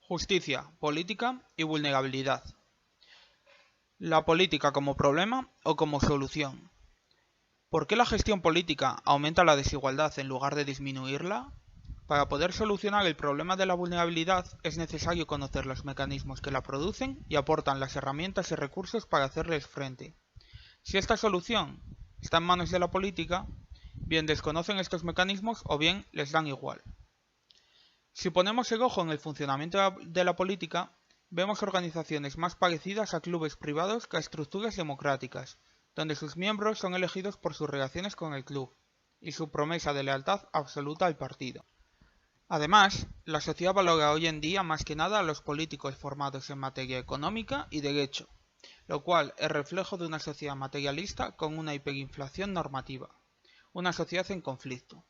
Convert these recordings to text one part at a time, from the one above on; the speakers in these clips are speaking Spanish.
Justicia, política y vulnerabilidad. La política como problema o como solución. ¿Por qué la gestión política aumenta la desigualdad en lugar de disminuirla? Para poder solucionar el problema de la vulnerabilidad es necesario conocer los mecanismos que la producen y aportan las herramientas y recursos para hacerles frente. Si esta solución está en manos de la política, bien desconocen estos mecanismos o bien les dan igual. Si ponemos el ojo en el funcionamiento de la política, vemos organizaciones más parecidas a clubes privados que a estructuras democráticas, donde sus miembros son elegidos por sus relaciones con el club y su promesa de lealtad absoluta al partido. Además, la sociedad valora hoy en día más que nada a los políticos formados en materia económica y derecho, lo cual es reflejo de una sociedad materialista con una hiperinflación normativa, una sociedad en conflicto.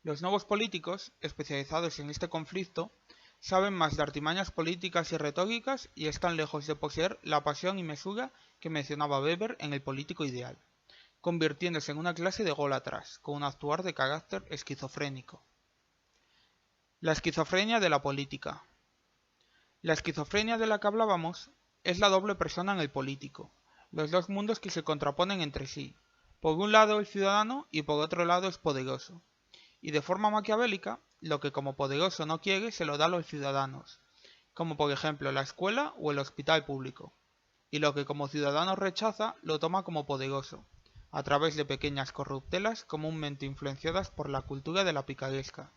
Los nuevos políticos, especializados en este conflicto, saben más de artimañas políticas y retóricas y están lejos de poseer la pasión y mesura que mencionaba Weber en El político ideal, convirtiéndose en una clase de ególatras, con un actuar de carácter esquizofrénico. La esquizofrenia de la política. La esquizofrenia de la que hablábamos es la doble persona en el político, los dos mundos que se contraponen entre sí, por un lado el ciudadano y por otro lado es poderoso. Y de forma maquiavélica, lo que como poderoso no quiere se lo da a los ciudadanos, como por ejemplo la escuela o el hospital público, y lo que como ciudadano rechaza lo toma como poderoso, a través de pequeñas corruptelas comúnmente influenciadas por la cultura de la picaresca.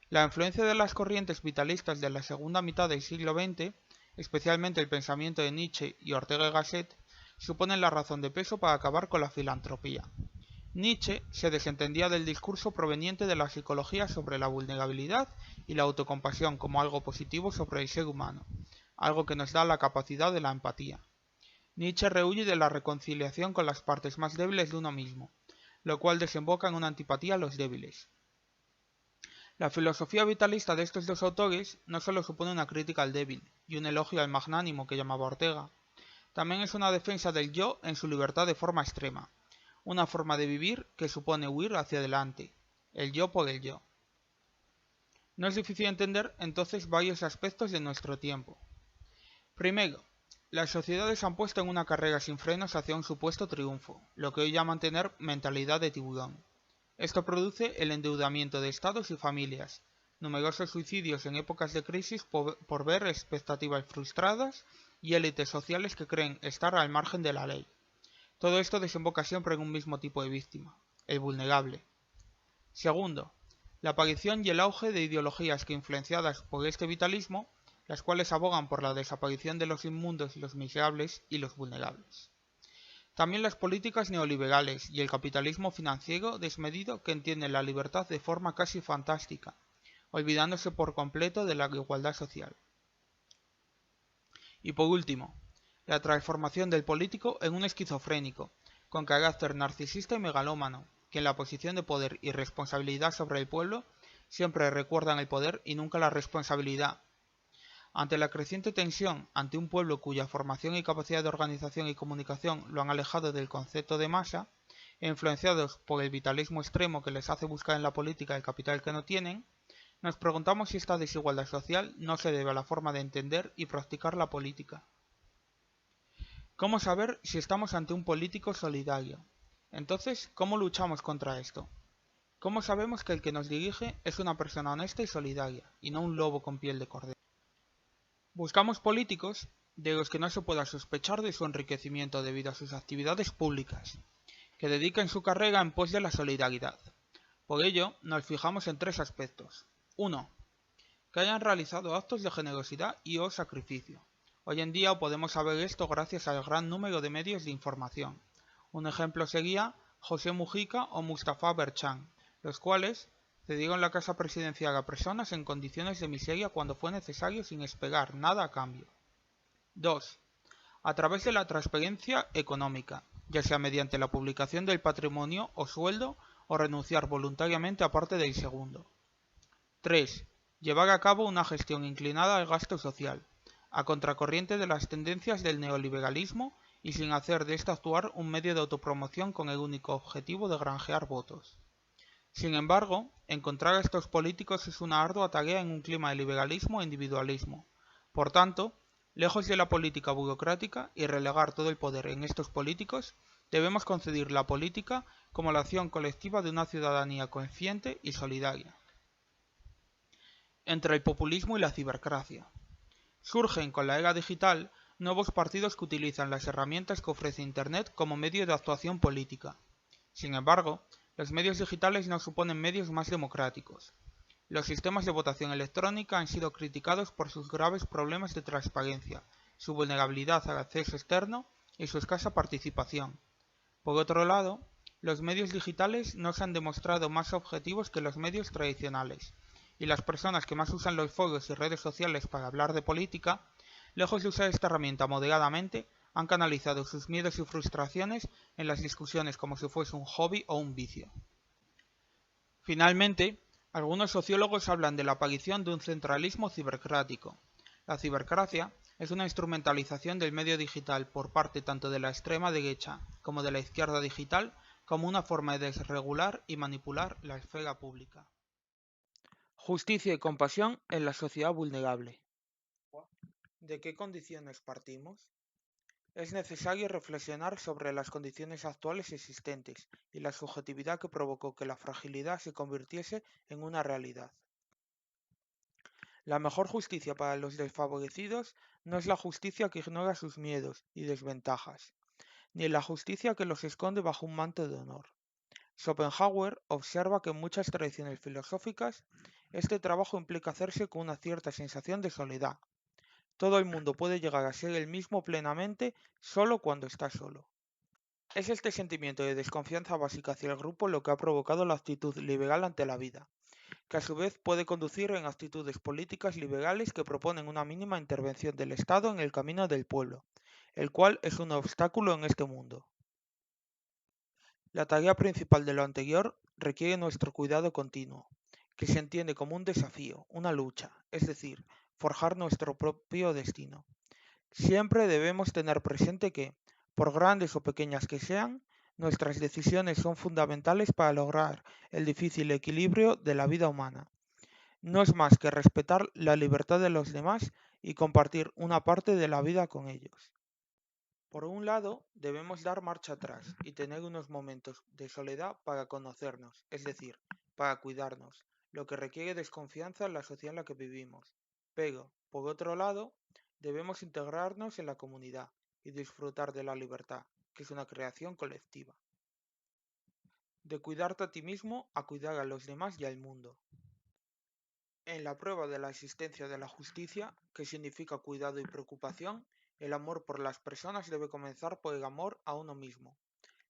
La influencia de las corrientes vitalistas de la segunda mitad del siglo XX, especialmente el pensamiento de Nietzsche y Ortega y Gasset, suponen la razón de peso para acabar con la filantropía. Nietzsche se desentendía del discurso proveniente de la psicología sobre la vulnerabilidad y la autocompasión como algo positivo sobre el ser humano, algo que nos da la capacidad de la empatía. Nietzsche rehuye de la reconciliación con las partes más débiles de uno mismo, lo cual desemboca en una antipatía a los débiles. La filosofía vitalista de estos dos autores no solo supone una crítica al débil y un elogio al magnánimo que llamaba Ortega, también es una defensa del yo en su libertad de forma extrema, una forma de vivir que supone huir hacia adelante, el yo por el yo. No es difícil entender entonces varios aspectos de nuestro tiempo. Primero, las sociedades han puesto en una carrera sin frenos hacia un supuesto triunfo, lo que hoy llaman tener mentalidad de tiburón. Esto produce el endeudamiento de estados y familias, numerosos suicidios en épocas de crisis por ver expectativas frustradas y élites sociales que creen estar al margen de la ley. Todo esto desemboca siempre en un mismo tipo de víctima, el vulnerable. Segundo, la aparición y el auge de ideologías que influenciadas por este vitalismo, las cuales abogan por la desaparición de los inmundos, los miserables y los vulnerables. También las políticas neoliberales y el capitalismo financiero desmedido que entienden la libertad de forma casi fantástica, olvidándose por completo de la igualdad social. Y por último, la transformación del político en un esquizofrénico, con carácter narcisista y megalómano, que en la posición de poder y responsabilidad sobre el pueblo siempre recuerdan el poder y nunca la responsabilidad. Ante la creciente tensión ante un pueblo cuya formación y capacidad de organización y comunicación lo han alejado del concepto de masa, e influenciados por el vitalismo extremo que les hace buscar en la política el capital que no tienen, nos preguntamos si esta desigualdad social no se debe a la forma de entender y practicar la política. ¿Cómo saber si estamos ante un político solidario? Entonces, ¿cómo luchamos contra esto? ¿Cómo sabemos que el que nos dirige es una persona honesta y solidaria, y no un lobo con piel de cordero? Buscamos políticos de los que no se pueda sospechar de su enriquecimiento debido a sus actividades públicas, que dediquen su carrera en pos de la solidaridad. Por ello, nos fijamos en tres aspectos. 1. Que hayan realizado actos de generosidad y o sacrificio. Hoy en día podemos saber esto gracias al gran número de medios de información. Un ejemplo sería José Mujica o Mustafa Berchan, los cuales cedieron la casa presidencial a personas en condiciones de miseria cuando fue necesario sin esperar nada a cambio. 2. A través de la transparencia económica, ya sea mediante la publicación del patrimonio o sueldo o renunciar voluntariamente a parte del segundo. 3. Llevar a cabo una gestión inclinada al gasto social, a contracorriente de las tendencias del neoliberalismo y sin hacer de este actuar un medio de autopromoción con el único objetivo de granjear votos. Sin embargo, encontrar a estos políticos es una ardua tarea en un clima de liberalismo e individualismo, Por tanto, lejos de la política burocrática y relegar todo el poder en estos políticos, debemos concebir la política como la acción colectiva de una ciudadanía consciente y solidaria. Entre el populismo y la cibercracia. Surgen con la era digital nuevos partidos que utilizan las herramientas que ofrece Internet como medio de actuación política. Sin embargo, los medios digitales no suponen medios más democráticos. Los sistemas de votación electrónica han sido criticados por sus graves problemas de transparencia, su vulnerabilidad al acceso externo y su escasa participación. Por otro lado, los medios digitales no se han demostrado más objetivos que los medios tradicionales, y las personas que más usan los foros y redes sociales para hablar de política, lejos de usar esta herramienta moderadamente, han canalizado sus miedos y frustraciones en las discusiones como si fuese un hobby o un vicio. Finalmente, algunos sociólogos hablan de la aparición de un centralismo cibercrático. La cibercracia es una instrumentalización del medio digital por parte tanto de la extrema derecha como de la izquierda digital como una forma de desregular y manipular la esfera pública. Justicia y compasión en la sociedad vulnerable. ¿De qué condiciones partimos? Es necesario reflexionar sobre las condiciones actuales existentes y la subjetividad que provocó que la fragilidad se convirtiese en una realidad. La mejor justicia para los desfavorecidos no es la justicia que ignora sus miedos y desventajas, ni la justicia que los esconde bajo un manto de honor. Schopenhauer observa que en muchas tradiciones filosóficas este trabajo implica hacerse con una cierta sensación de soledad. Todo el mundo puede llegar a ser el mismo plenamente solo cuando está solo. Es este sentimiento de desconfianza básica hacia el grupo lo que ha provocado la actitud liberal ante la vida, que a su vez puede conducir en actitudes políticas liberales que proponen una mínima intervención del Estado en el camino del pueblo, el cual es un obstáculo en este mundo. La tarea principal de lo anterior requiere nuestro cuidado continuo, que se entiende como un desafío, una lucha, es decir, forjar nuestro propio destino. Siempre debemos tener presente que, por grandes o pequeñas que sean, nuestras decisiones son fundamentales para lograr el difícil equilibrio de la vida humana. No es más que respetar la libertad de los demás y compartir una parte de la vida con ellos. Por un lado, debemos dar marcha atrás y tener unos momentos de soledad para conocernos, es decir, para cuidarnos, lo que requiere desconfianza en la sociedad en la que vivimos. Pero, por otro lado, debemos integrarnos en la comunidad y disfrutar de la libertad, que es una creación colectiva. De cuidarte a ti mismo a cuidar a los demás y al mundo. En la prueba de la existencia de la justicia, que significa cuidado y preocupación, el amor por las personas debe comenzar por el amor a uno mismo.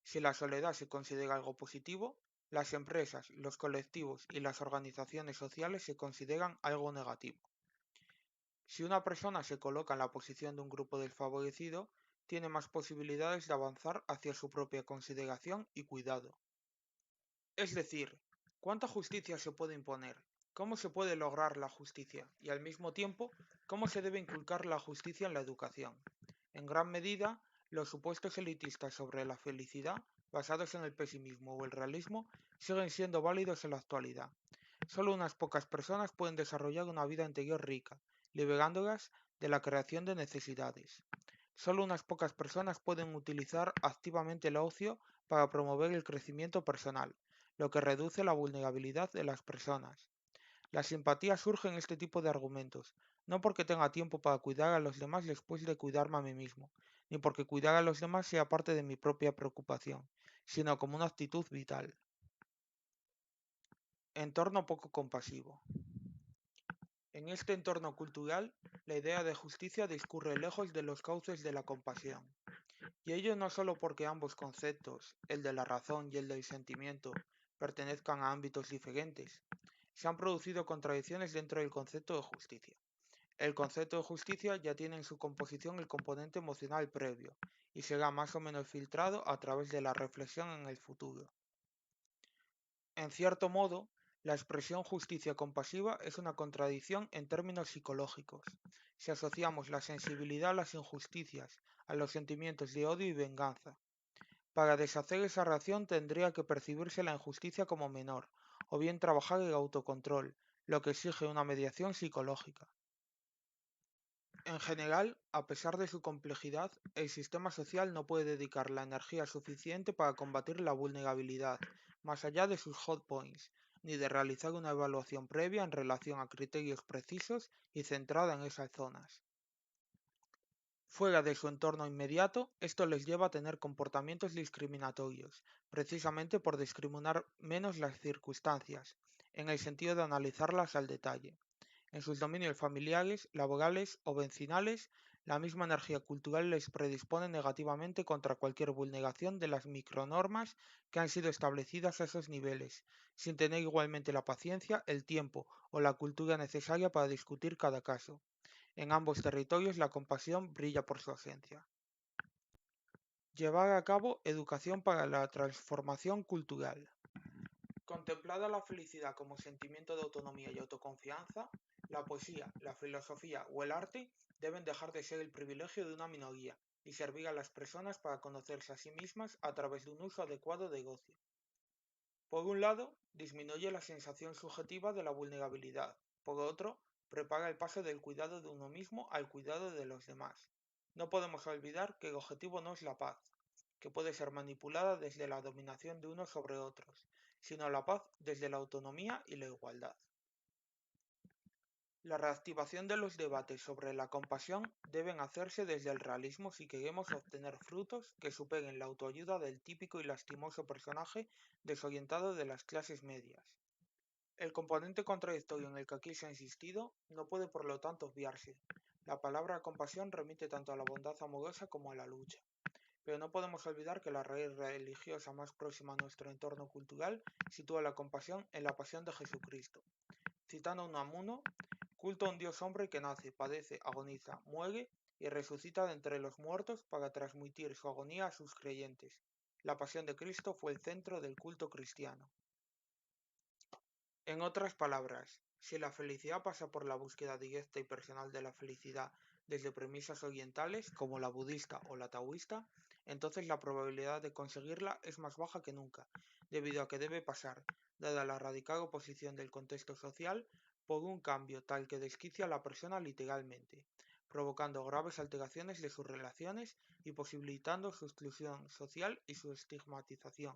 Si la soledad se considera algo positivo, las empresas, los colectivos y las organizaciones sociales se consideran algo negativo. Si una persona se coloca en la posición de un grupo desfavorecido, tiene más posibilidades de avanzar hacia su propia consideración y cuidado. Es decir, ¿cuánta justicia se puede imponer? ¿Cómo se puede lograr la justicia? Y al mismo tiempo, ¿cómo se debe inculcar la justicia en la educación? En gran medida, los supuestos elitistas sobre la felicidad, basados en el pesimismo o el realismo, siguen siendo válidos en la actualidad. Solo unas pocas personas pueden desarrollar una vida interior rica, liberándolas de la creación de necesidades. Solo unas pocas personas pueden utilizar activamente el ocio para promover el crecimiento personal, lo que reduce la vulnerabilidad de las personas. La simpatía surge en este tipo de argumentos, no porque tenga tiempo para cuidar a los demás después de cuidarme a mí mismo, ni porque cuidar a los demás sea parte de mi propia preocupación, sino como una actitud vital. Entorno poco compasivo. En este entorno cultural, la idea de justicia discurre lejos de los cauces de la compasión. Y ello no solo porque ambos conceptos, el de la razón y el del sentimiento, pertenezcan a ámbitos diferentes. Se han producido contradicciones dentro del concepto de justicia. El concepto de justicia ya tiene en su composición el componente emocional previo, y será más o menos filtrado a través de la reflexión en el futuro. En cierto modo, la expresión justicia compasiva es una contradicción en términos psicológicos. Si asociamos la sensibilidad a las injusticias, a los sentimientos de odio y venganza. Para deshacer esa reacción tendría que percibirse la injusticia como menor, o bien trabajar el autocontrol, lo que exige una mediación psicológica. En general, a pesar de su complejidad, el sistema social no puede dedicar la energía suficiente para combatir la vulnerabilidad, más allá de sus hot points, ni de realizar una evaluación previa en relación a criterios precisos y centrada en esas zonas. Fuera de su entorno inmediato, esto les lleva a tener comportamientos discriminatorios, precisamente por discriminar menos las circunstancias, en el sentido de analizarlas al detalle. En sus dominios familiares, laborales o vecinales, la misma energía cultural les predispone negativamente contra cualquier vulneración de las micronormas que han sido establecidas a esos niveles, sin tener igualmente la paciencia, el tiempo o la cultura necesaria para discutir cada caso. En ambos territorios la compasión brilla por su ausencia. Llevar a cabo educación para la transformación cultural. Contemplada la felicidad como sentimiento de autonomía y autoconfianza, la poesía, la filosofía o el arte deben dejar de ser el privilegio de una minoría y servir a las personas para conocerse a sí mismas a través de un uso adecuado de ocio. Por un lado, disminuye la sensación subjetiva de la vulnerabilidad. Por otro, prepara el paso del cuidado de uno mismo al cuidado de los demás. No podemos olvidar que el objetivo no es la paz, que puede ser manipulada desde la dominación de unos sobre otros, sino la paz desde la autonomía y la igualdad. La reactivación de los debates sobre la compasión deben hacerse desde el realismo si queremos obtener frutos que superen la autoayuda del típico y lastimoso personaje desorientado de las clases medias. El componente contradictorio en el que aquí se ha insistido no puede por lo tanto obviarse. La palabra compasión remite tanto a la bondad amorosa como a la lucha. Pero no podemos olvidar que la raíz religiosa más próxima a nuestro entorno cultural sitúa la compasión en la pasión de Jesucristo. Citando a Unamuno, culto a un Dios hombre que nace, padece, agoniza, muere y resucita de entre los muertos para transmitir su agonía a sus creyentes. La pasión de Cristo fue el centro del culto cristiano. En otras palabras, si la felicidad pasa por la búsqueda directa y personal de la felicidad desde premisas orientales como la budista o la taoísta, entonces la probabilidad de conseguirla es más baja que nunca, debido a que debe pasar, dada la radical oposición del contexto social, por un cambio tal que desquicia a la persona literalmente, provocando graves alteraciones de sus relaciones y posibilitando su exclusión social y su estigmatización.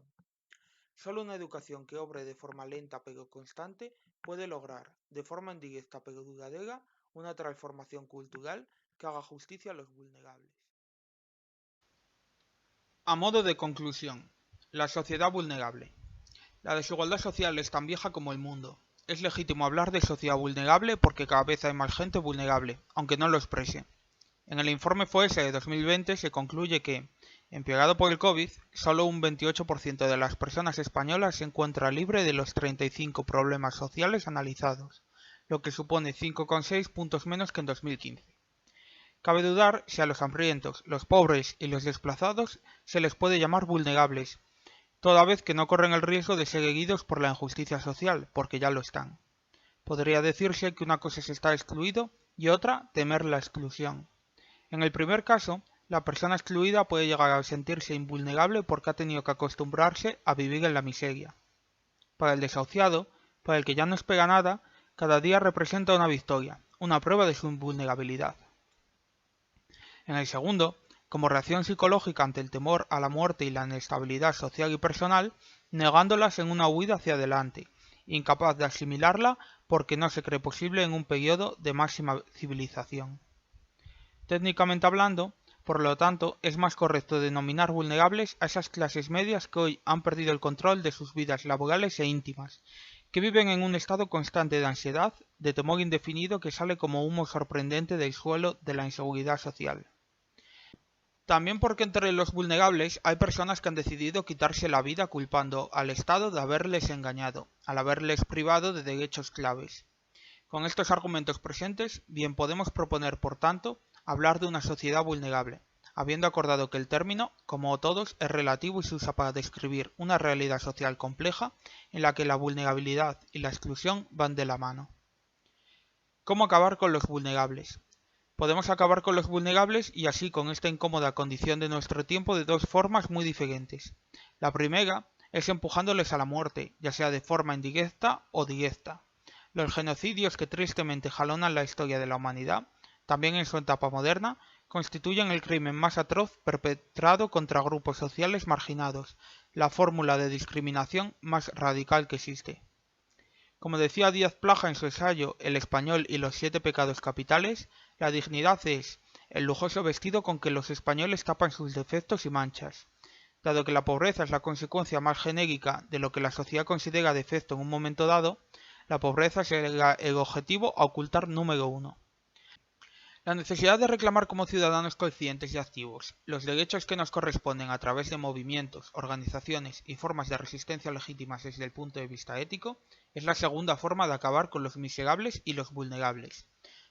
Solo una educación que obre de forma lenta pero constante puede lograr, de forma indirecta pero duradera, una transformación cultural que haga justicia a los vulnerables. A modo de conclusión, la sociedad vulnerable. La desigualdad social es tan vieja como el mundo. Es legítimo hablar de sociedad vulnerable porque cada vez hay más gente vulnerable, aunque no lo exprese. En el informe FOESE de 2020 se concluye que, empeorado por el COVID, solo un 28% de las personas españolas se encuentra libre de los 35 problemas sociales analizados, lo que supone 5,6 puntos menos que en 2015. Cabe dudar si a los hambrientos, los pobres y los desplazados se les puede llamar vulnerables, toda vez que no corren el riesgo de ser heridos por la injusticia social, porque ya lo están. Podría decirse que una cosa es estar excluido y otra temer la exclusión. En el primer caso, la persona excluida puede llegar a sentirse invulnerable porque ha tenido que acostumbrarse a vivir en la miseria. Para el desahuciado, para el que ya no espera nada, cada día representa una victoria, una prueba de su invulnerabilidad. En el segundo, como reacción psicológica ante el temor a la muerte y la inestabilidad social y personal, negándolas en una huida hacia adelante, incapaz de asimilarla porque no se cree posible en un periodo de máxima civilización. Técnicamente hablando, por lo tanto, es más correcto denominar vulnerables a esas clases medias que hoy han perdido el control de sus vidas laborales e íntimas, que viven en un estado constante de ansiedad, de temor indefinido que sale como humo sorprendente del suelo de la inseguridad social. También porque entre los vulnerables hay personas que han decidido quitarse la vida culpando al Estado de haberles engañado, al haberles privado de derechos claves. Con estos argumentos presentes, bien podemos proponer, por tanto, hablar de una sociedad vulnerable, habiendo acordado que el término, como todos, es relativo y se usa para describir una realidad social compleja en la que la vulnerabilidad y la exclusión van de la mano. ¿Cómo acabar con los vulnerables? Podemos acabar con los vulnerables y así con esta incómoda condición de nuestro tiempo de dos formas muy diferentes. La primera es empujándoles a la muerte, ya sea de forma indirecta o directa. Los genocidios que tristemente jalonan la historia de la humanidad también en su etapa moderna, constituyen el crimen más atroz perpetrado contra grupos sociales marginados, la fórmula de discriminación más radical que existe. Como decía Díaz Plaja en su ensayo El español y los 7 pecados capitales, la dignidad es el lujoso vestido con que los españoles tapan sus defectos y manchas. Dado que la pobreza es la consecuencia más genérica de lo que la sociedad considera defecto en un momento dado, la pobreza será el objetivo a ocultar número 1. La necesidad de reclamar como ciudadanos conscientes y activos los derechos que nos corresponden a través de movimientos, organizaciones y formas de resistencia legítimas desde el punto de vista ético es la segunda forma de acabar con los miserables y los vulnerables,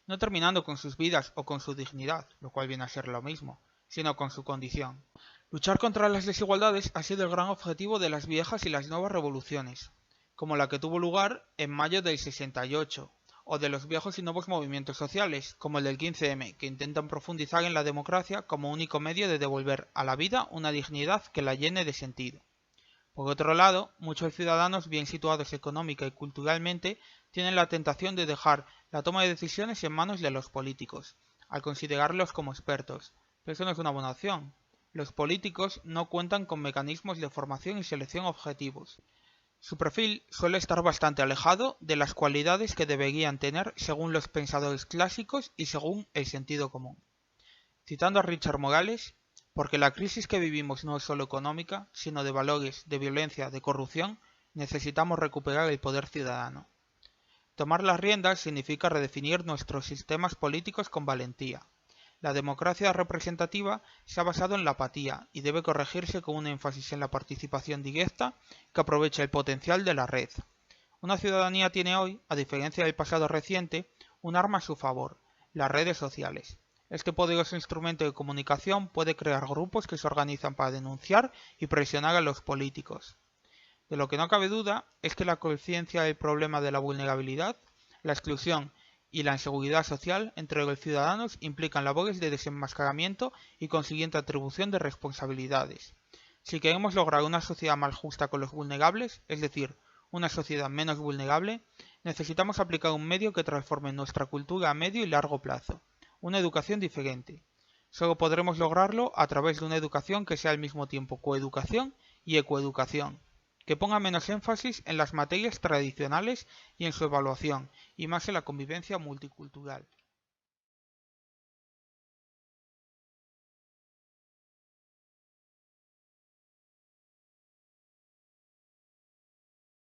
no terminando con sus vidas o con su dignidad, lo cual viene a ser lo mismo, sino con su condición. Luchar contra las desigualdades ha sido el gran objetivo de las viejas y las nuevas revoluciones, como la que tuvo lugar en mayo del 68, o de los viejos y nuevos movimientos sociales, como el del 15M, que intentan profundizar en la democracia como único medio de devolver a la vida una dignidad que la llene de sentido. Por otro lado, muchos ciudadanos bien situados económica y culturalmente tienen la tentación de dejar la toma de decisiones en manos de los políticos, al considerarlos como expertos, pero eso no es una buena opción. Los políticos no cuentan con mecanismos de formación y selección objetivos. Su perfil suele estar bastante alejado de las cualidades que deberían tener según los pensadores clásicos y según el sentido común. Citando a Richard Morales, porque la crisis que vivimos no es solo económica, sino de valores, de violencia, de corrupción, necesitamos recuperar el poder ciudadano. Tomar las riendas significa redefinir nuestros sistemas políticos con valentía. La democracia representativa se ha basado en la apatía y debe corregirse con un énfasis en la participación directa que aproveche el potencial de la red. Una ciudadanía tiene hoy, a diferencia del pasado reciente, un arma a su favor, las redes sociales. Este poderoso instrumento de comunicación puede crear grupos que se organizan para denunciar y presionar a los políticos. De lo que no cabe duda es que la conciencia del problema de la vulnerabilidad, la exclusión y la inseguridad social entre los ciudadanos implican labores de desenmascaramiento y consiguiente atribución de responsabilidades. Si queremos lograr una sociedad más justa con los vulnerables, es decir, una sociedad menos vulnerable, necesitamos aplicar un medio que transforme nuestra cultura a medio y largo plazo, una educación diferente. Solo podremos lograrlo a través de una educación que sea al mismo tiempo coeducación y ecoeducación, que ponga menos énfasis en las materias tradicionales y en su evaluación, y más en la convivencia multicultural.